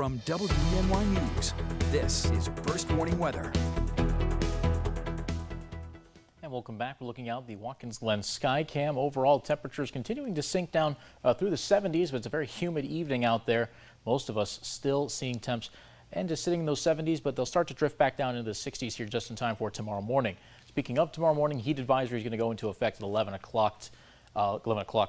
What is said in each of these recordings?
From WENY News, this is First Warning Weather. And welcome back. We're looking out the Watkins Glen sky cam. Overall temperatures continuing to sink down through the 70s, but it's a very humid evening out there. Most of us still seeing temps and just sitting in those 70s, but they'll start to drift back down into the 60s here just in time for tomorrow morning. Speaking of tomorrow morning, heat advisory is going to go into effect at 11 o'clock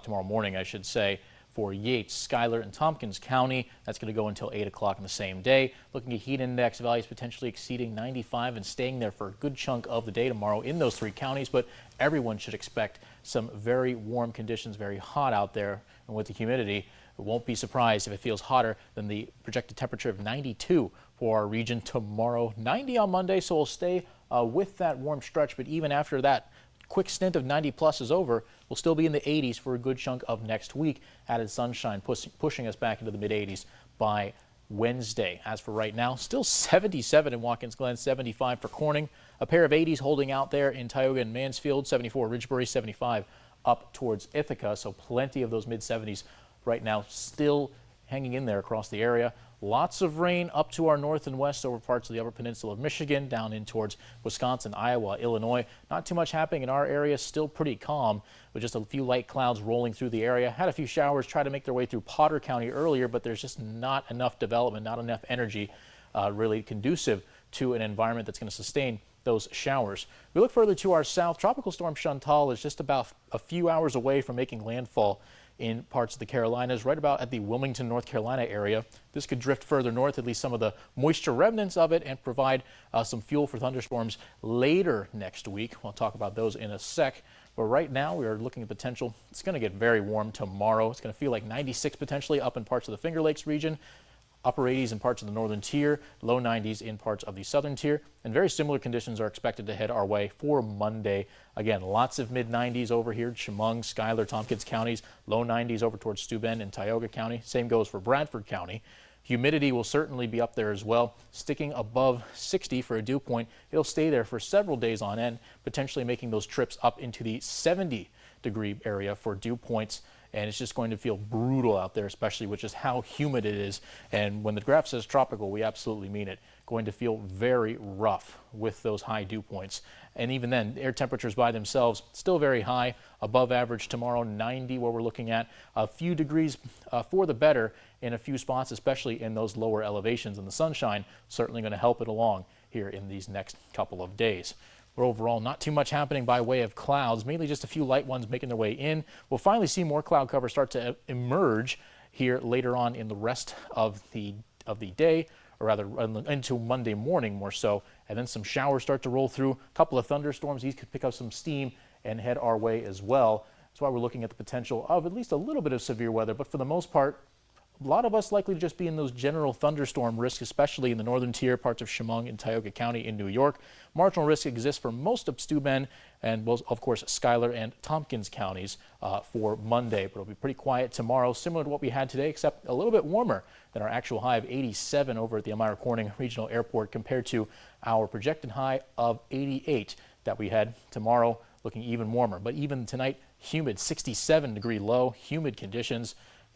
tomorrow morning, I should say, for Yates, Schuyler, and Tompkins County. That's going to go until 8 o'clock on the same day. Looking at heat index values potentially exceeding 95 and staying there for a good chunk of the day tomorrow in those three counties, but everyone should expect some very warm conditions, very hot out there. And with the humidity, it won't be surprised if it feels hotter than the projected temperature of 92 for our region tomorrow. 90 on Monday, so we'll stay with that warm stretch, but even after that quick stint of 90 plus is over, we'll still be in the 80s for a good chunk of next week. Added sunshine pushing us back into the mid 80s by Wednesday. As for right now, still 77 in Watkins Glen, 75 for Corning. A pair of 80s holding out there in Tioga and Mansfield, 74 Ridgebury, 75 up towards Ithaca. So plenty of those mid 70s right now still hanging in there across the area. Lots of rain up to our north and west over parts of the Upper Peninsula of Michigan, down in towards Wisconsin, Iowa, Illinois. Not too much happening in our area, still pretty calm with just a few light clouds rolling through the area. Had a few showers try to make their way through Potter County earlier, but there's just not enough development, not enough energy really conducive to an environment that's going to sustain those showers. We look further to our south. Tropical storm Chantal is just about a few hours away from making landfall in parts of the Carolinas, right about at the Wilmington, North Carolina area. This could drift further north, at least some of the moisture remnants of it, and provide some fuel for thunderstorms later next week. We'll talk about those in a sec. But right now we are looking at potential. It's going to get very warm tomorrow. It's going to feel like 96 potentially up in parts of the Finger Lakes region. Upper 80s in parts of the northern tier, low 90s in parts of the southern tier, and very similar conditions are expected to head our way for Monday. Again, lots of mid 90s over here, Chemung, Schuyler, Tompkins counties, low 90s over towards Steuben and Tioga County. Same goes for Bradford County. Humidity will certainly be up there as well, sticking above 60 for a dew point. It'll stay there for several days on end, potentially making those trips up into the 70-degree area for dew points. And it's just going to feel brutal out there, especially with just how humid it is. And when the graph says tropical, we absolutely mean it. Going to feel very rough with those high dew points. And even then, air temperatures by themselves still very high, above average tomorrow, 90 where we're looking at. A few degrees for the better in a few spots, especially in those lower elevations. And the sunshine certainly going to help it along here in these next couple of days. But overall, not too much happening by way of clouds, mainly just a few light ones making their way in. We'll finally see more cloud cover start to emerge here later on in the rest of the day, or rather into Monday morning more so, and then some showers start to roll through. A couple of thunderstorms, these could pick up some steam and head our way as well. That's why we're looking at the potential of at least a little bit of severe weather, but for the most part, a lot of us likely to just be in those general thunderstorm risks, especially in the northern tier, parts of Chemung and Tioga County in New York. Marginal risk exists for most of Steuben and, of course, Schuyler and Tompkins counties for Monday. But it'll be pretty quiet tomorrow, similar to what we had today, except a little bit warmer than our actual high of 87 over at the Elmira Corning Regional Airport compared to our projected high of 88 that we had tomorrow, looking even warmer. But even tonight, humid, 67-degree low, humid conditions.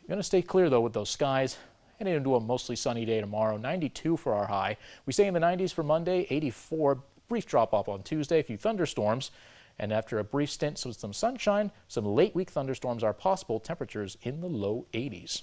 Going to stay clear, though, with those skies. Heading into a mostly sunny day tomorrow, 92 for our high. We stay in the 90s for Monday, 84. Brief drop-off on Tuesday, a few thunderstorms. And after a brief stint with some sunshine, some late-week thunderstorms are possible, temperatures in the low 80s.